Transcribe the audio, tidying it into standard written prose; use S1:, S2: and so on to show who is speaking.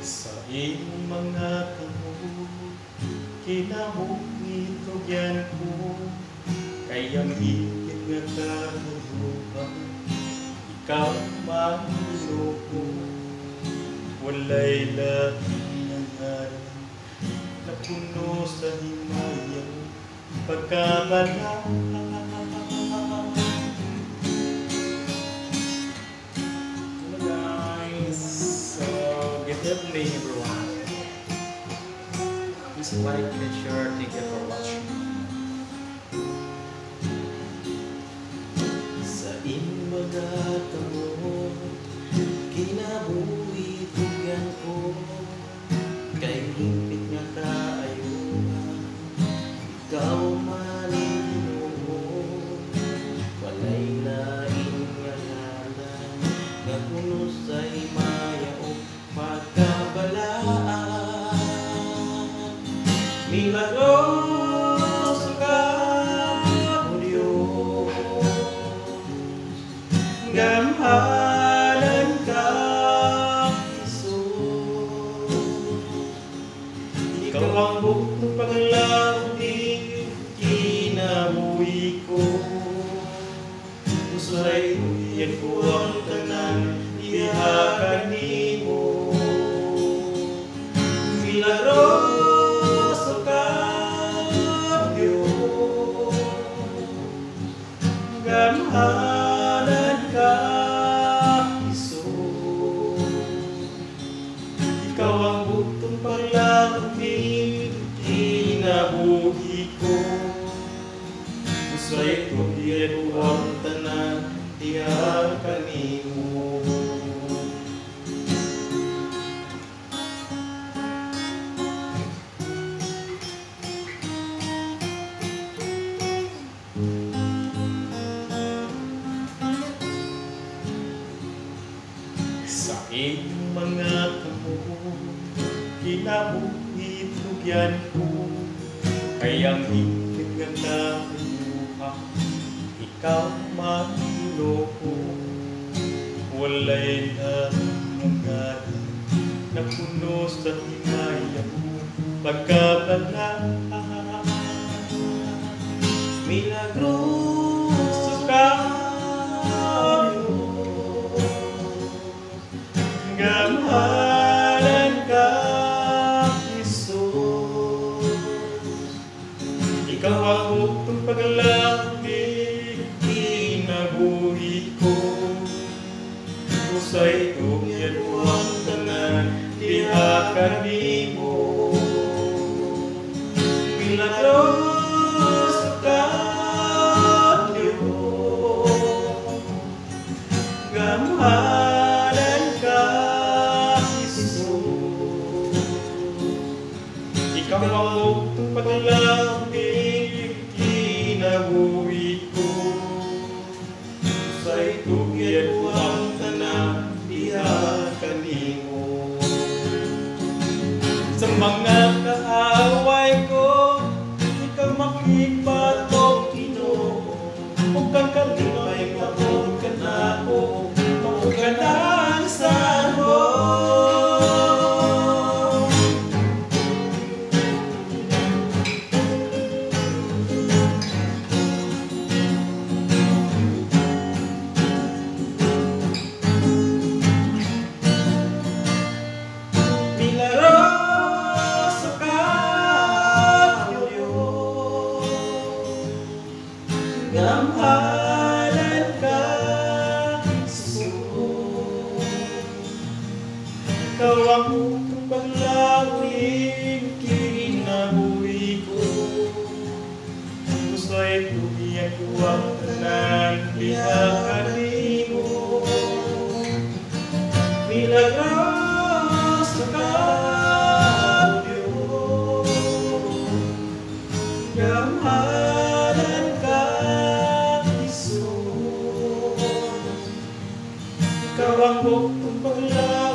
S1: Sa iyong mga kamot, kinabuhitugyan ko, kayang higit nga kahulugan, ikaw maniloko. Walay lahing nangalan, napuno sa himayang pagkabalaan.
S2: Good evening, everyone. Please like and share. Thank you for watching.
S1: Sa iyong mga kamot, kinabuhitugyan ko, kay higit nga kaayuhan, ikaw maniloko. Walay laing nga ngalan, napuno sa himaya o pagkabalaan. Milagros ka, O Diyos, gamhalan ka, Jesus. Ikaw ang buktong paglaudi, kinabuhi ko. Usay tuyan ko ang tanan, ihakan nimo. Milagros ka, Diyos, gamhalan ka, Jesus. Ikaw ang buktong paglabi, kinabuhi ko. Usay tuyan ko ang tanan, ihakan nimo. Sa iyong mga kamot, kinabuhitugyan ko, kayang higit nga kahulugan, ikaw maniloko. Walay lahing ngalan, napuno sa himayang pagkabalaan. Milagros ka, Diyos, gamhalan ka, Jesus. Ikaw ang buktong paglabi, kinabuhi ko. Usay tuyan ko ang tanan, ihakan nimo. Milagros ka, Diyos, gamhalan ka, Jesus. Ikaw ang buktong paglabi, kinabuhi ko. Usay tuyan ko ang tanan, ihakan nimo. Sa mga kaaway ko, ikaw makibatok, Ginoo. Huwag kang kalimay, mabuhay ka na ako, mabuhay ka na sa mo. Milagros ka, O Diyos, gamhalan ka, Jesus. Ikaw ang buktong paglawin, kinabuhi ko. Usay tuyan ko ang tanan, ihakan nimo. Milagros ikaw ang bukong pagla